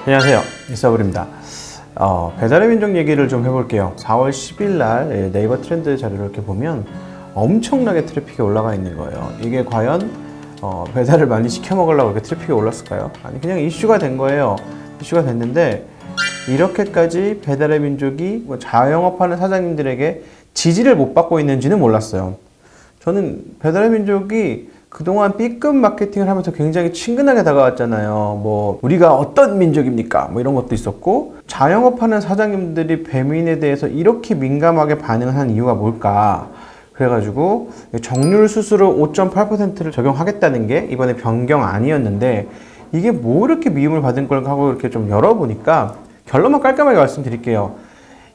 안녕하세요, 이서블입니다. 배달의 민족 얘기를 좀 해볼게요. 4월 10일 날 네이버 트렌드 자료를 이렇게 보면 엄청나게 트래픽이 올라가 있는 거예요. 이게 과연 배달을 많이 시켜 먹으려고 이렇게 트래픽이 올랐을까요? 아니, 그냥 이슈가 된 거예요. 이슈가 됐는데 이렇게까지 배달의 민족이 자영업하는 사장님들에게 지지를 못 받고 있는지는 몰랐어요. 저는 배달의 민족이 그동안 B급 마케팅을 하면서 굉장히 친근하게 다가왔잖아요. 뭐 우리가 어떤 민족입니까? 뭐 이런 것도 있었고, 자영업하는 사장님들이 배민에 대해서 이렇게 민감하게 반응을 한 이유가 뭘까? 그래가지고 정률 수수료 5.8%를 적용하겠다는 게 이번에 변경 아니었는데, 이게 뭐 이렇게 미움을 받은 걸까 하고 이렇게 좀 열어보니까 결론만 깔끔하게 말씀드릴게요.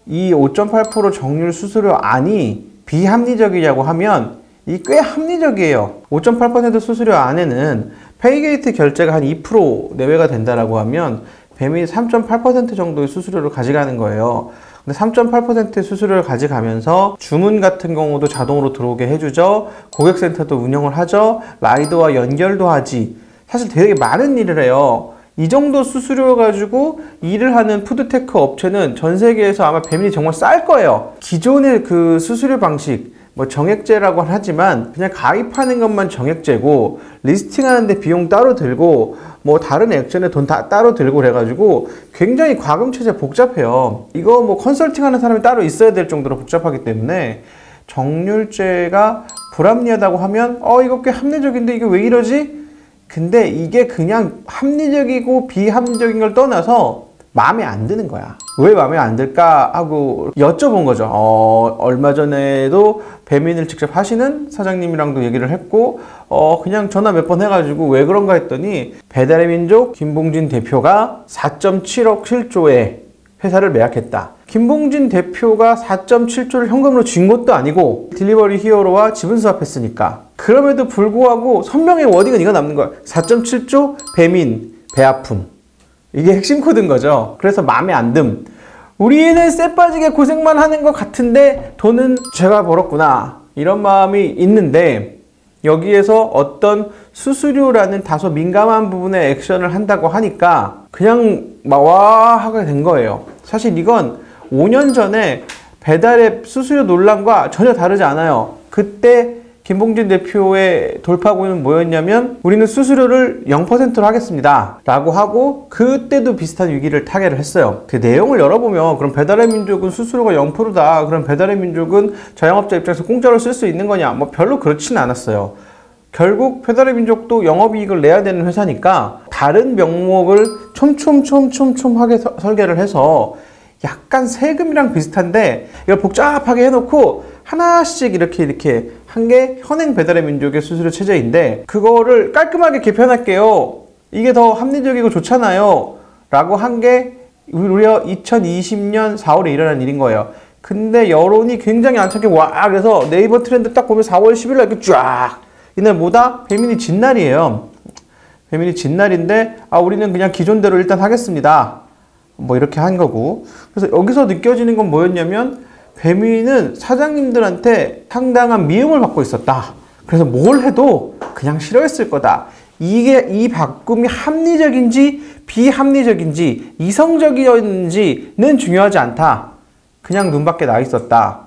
이 5.8% 정률 수수료 안이 비합리적이냐고 하면 이 꽤 합리적이에요. 5.8% 수수료 안에는 페이게이트 결제가 한 2% 내외가 된다라고 하면 배민이 3.8% 정도의 수수료를 가져가는 거예요. 근데 3.8% 수수료를 가져가면서 주문 같은 경우도 자동으로 들어오게 해주죠. 고객센터도 운영을 하죠. 라이더와 연결도 하지. 사실 되게 많은 일을 해요. 이 정도 수수료 가지고 일을 하는 푸드테크 업체는 전 세계에서 아마 배민이 정말 쌀 거예요. 기존의 그 수수료 방식, 뭐 정액제라고 하지만 그냥 가입하는 것만 정액제고, 리스팅하는데 비용 따로 들고, 뭐 다른 액션에 돈 다 따로 들고 그래가지고 굉장히 과금체제 복잡해요. 이거 뭐 컨설팅하는 사람이 따로 있어야 될 정도로 복잡하기 때문에 정률제가 불합리하다고 하면 이거 꽤 합리적인데 이게 왜 이러지? 근데 이게 그냥 합리적이고 비합리적인 걸 떠나서 마음에 안 드는 거야. 왜 마음에 안 들까 하고 여쭤본 거죠. 얼마 전에도 배민을 직접 하시는 사장님이랑도 얘기를 했고, 그냥 전화 몇 번 해가지고 왜 그런가 했더니 배달의 민족 김봉진 대표가 4.7억 실조에 회사를 매각했다. 김봉진 대표가 4.7조를 현금으로 준 것도 아니고 딜리버리 히어로와 지분 수합했으니까. 그럼에도 불구하고 선명의 워딩은 이거 남는 거야. 4.7조 배민 배아픔. 이게 핵심 코드인 거죠. 그래서 마음에 안 듦. 우리는 쎄 빠지게 고생만 하는 것 같은데 돈은 제가 벌었구나, 이런 마음이 있는데, 여기에서 어떤 수수료라는 다소 민감한 부분에 액션을 한다고 하니까 그냥 와 하게 된 거예요. 사실 이건 5년 전에 배달의 수수료 논란과 전혀 다르지 않아요. 그때 김봉진 대표의 돌파구는 뭐였냐면, 우리는 수수료를 0%로 하겠습니다 라고 하고, 그때도 비슷한 위기를 타개를 했어요. 그 내용을 열어보면, 그럼 배달의 민족은 수수료가 0%다, 그럼 배달의 민족은 자영업자 입장에서 공짜로 쓸 수 있는 거냐, 뭐 별로 그렇지는 않았어요. 결국 배달의 민족도 영업이익을 내야 되는 회사니까 다른 명목을 촘촘하게 설계를 해서 약간 세금이랑 비슷한데 이걸 복잡하게 해놓고 하나씩 이렇게 한 게 현행 배달의 민족의 수수료 체제인데, 그거를 깔끔하게 개편할게요, 이게 더 합리적이고 좋잖아요 라고 한 게 무려 2020년 4월에 일어난 일인 거예요. 근데 여론이 굉장히 안착해 와. 그래서 네이버 트렌드 딱 보면 4월 10일 날 이렇게 쫙, 이날 뭐다? 배민이 진 날이에요. 배민이 진 날인데 우리는 그냥 기존대로 일단 하겠습니다, 뭐 이렇게 한 거고. 그래서 여기서 느껴지는 건 뭐였냐면, 배민은 사장님들한테 상당한 미움을 받고 있었다. 그래서 뭘 해도 그냥 싫어했을 거다. 이게 이 바꿈이 합리적인지 비합리적인지 이성적이었는지는 중요하지 않다. 그냥 눈밖에 나 있었다.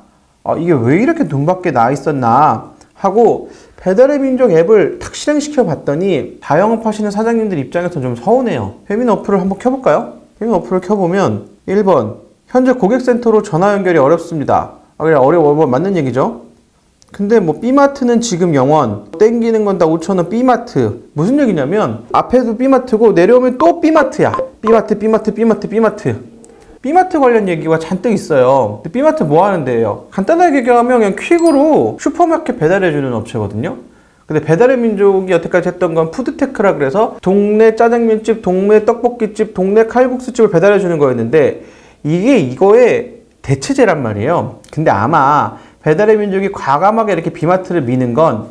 이게 왜 이렇게 눈밖에 나 있었나 하고 배달의 민족 앱을 탁 실행시켜 봤더니 자영업 하시는 사장님들 입장에서 좀 서운해요. 배민 어플을 한번 켜볼까요? 배민 어플을 켜보면 1번 현재 고객센터로 전화 연결이 어렵습니다. 그래, 어려워, 맞는 얘기죠. 근데 뭐 B마트는 지금 0원, 땡기는 건 다 5,000원 B마트. 무슨 얘기냐면 앞에도 B마트고 내려오면 또 B마트야. B마트 B마트 관련 얘기가 잔뜩 있어요. 근데 B마트 뭐 하는데요? 간단하게 얘기하면 그냥 퀵으로 슈퍼마켓 배달해주는 업체거든요. 근데 배달의 민족이 여태까지 했던 건 푸드테크라 그래서 동네 짜장면집, 동네 떡볶이집, 동네 칼국수집을 배달해주는 거였는데, 이게 이거의 대체제란 말이에요. 근데 아마 배달의 민족이 과감하게 이렇게 B마트를 미는 건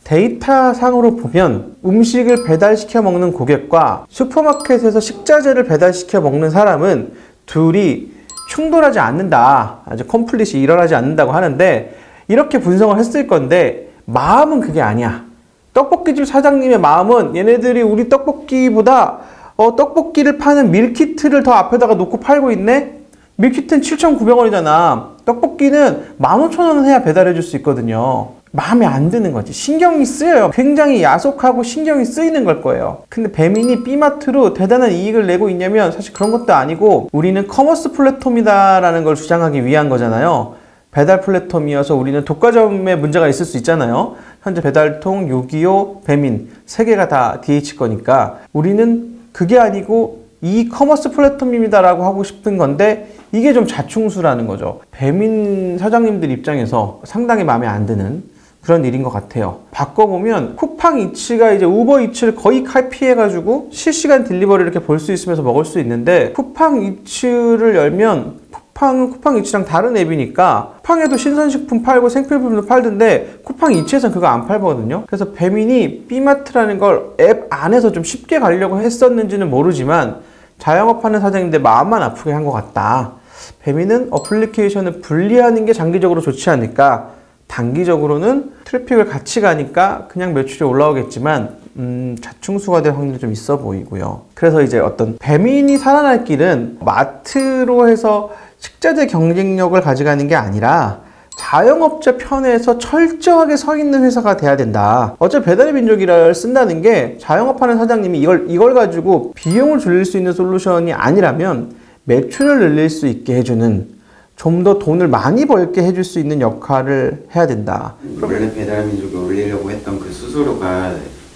데이터상으로 보면 음식을 배달시켜 먹는 고객과 슈퍼마켓에서 식자재를 배달시켜 먹는 사람은 둘이 충돌하지 않는다, 아주 컴플릿이 일어나지 않는다고 하는데, 이렇게 분석을 했을 건데 마음은 그게 아니야. 떡볶이집 사장님의 마음은 얘네들이 우리 떡볶이보다 떡볶이를 파는 밀키트를 더 앞에다가 놓고 팔고 있네? 밀키트는 7,900원이잖아. 떡볶이는 15,000원은 해야 배달해 줄 수 있거든요. 마음에 안 드는 거지. 신경이 쓰여요. 굉장히 야속하고 신경이 쓰이는 걸 거예요. 근데 배민이 B마트로 대단한 이익을 내고 있냐면 사실 그런 것도 아니고 우리는 커머스 플랫폼이다라는 걸 주장하기 위한 거잖아요. 배달 플랫폼이어서 우리는 독과점에 문제가 있을 수 있잖아요. 현재 배달통, 요기요, 배민 3개가 다 DH 거니까 우리는 그게 아니고 이 커머스 플랫폼입니다 라고 하고 싶은 건데 이게 좀 자충수라는 거죠. 배민 사장님들 입장에서 상당히 마음에 안 드는 그런 일인 것 같아요. 바꿔보면 쿠팡이츠가 이제 우버이츠를 거의 칼피해가지고 실시간 딜리버리 이렇게 볼 수 있으면서 먹을 수 있는데 쿠팡이츠를 열면 쿠팡은 쿠팡이츠랑 다른 앱이니까 쿠팡에도 신선식품 팔고 생필품도 팔던데 쿠팡이츠에서는 그거 안 팔거든요. 그래서 배민이 B마트라는 걸 앱 안에서 좀 쉽게 가려고 했었는지는 모르지만 자영업하는 사장님들 마음만 아프게 한 것 같다. 배민은 어플리케이션을 분리하는 게 장기적으로 좋지 않을까. 단기적으로는 트래픽을 같이 가니까 그냥 매출이 올라오겠지만 자충수가 될 확률이 좀 있어 보이고요. 그래서 이제 어떤 배민이 살아날 길은 마트로 해서 식자재 경쟁력을 가져가는 게 아니라 자영업자 편에서 철저하게 서 있는 회사가 돼야 된다. 어차피 배달의 민족이를 쓴다는 게 자영업하는 사장님이 이걸 가지고 비용을 줄일 수 있는 솔루션이 아니라면 매출을 늘릴 수 있게 해주는 좀 더 돈을 많이 벌게 해줄 수 있는 역할을 해야 된다. 원래 배달의 민족을 올리려고 했던 그 수수료가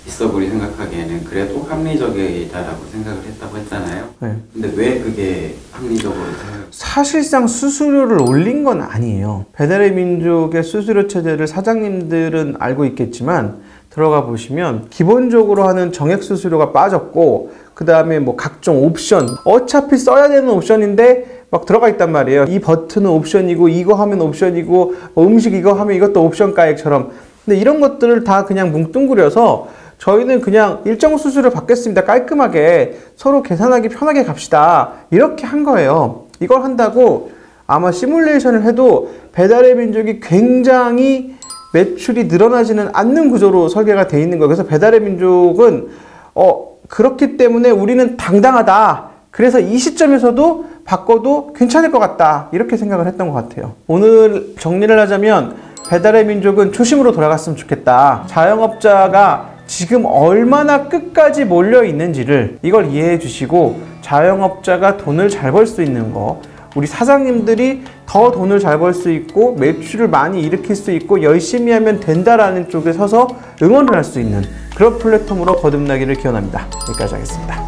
있어보리 생각하기에는 그래도 합리적이다라고 생각을 했다고 했잖아요. 네. 근데 왜 그게 합리적으로 사실상 수수료를 올린 건 아니에요. 배달의 민족의 수수료 체제를 사장님들은 알고 있겠지만 들어가 보시면 기본적으로 하는 정액 수수료가 빠졌고 그 다음에 뭐 각종 옵션 어차피 써야 되는 옵션인데 막 들어가 있단 말이에요. 이 버튼은 옵션이고 이거 하면 옵션이고 음식 이거 하면 이것도 옵션 가액처럼. 근데 이런 것들을 다 그냥 뭉뚱그려서 저희는 그냥 일정 수수료 받겠습니다. 깔끔하게 서로 계산하기 편하게 갑시다. 이렇게 한 거예요. 이걸 한다고 아마 시뮬레이션을 해도 배달의 민족이 굉장히 매출이 늘어나지는 않는 구조로 설계가 돼 있는 거예요. 그래서 배달의 민족은 그렇기 때문에 우리는 당당하다. 그래서 이 시점에서도 바꿔도 괜찮을 것 같다. 이렇게 생각을 했던 것 같아요. 오늘 정리를 하자면 배달의 민족은 초심으로 돌아갔으면 좋겠다. 자영업자가 지금 얼마나 끝까지 몰려 있는지를 이걸 이해해 주시고 자영업자가 돈을 잘 벌 수 있는 거, 우리 사장님들이 더 돈을 잘 벌 수 있고 매출을 많이 일으킬 수 있고 열심히 하면 된다라는 쪽에 서서 응원을 할 수 있는 그런 플랫폼으로 거듭나기를 기원합니다. 여기까지 하겠습니다.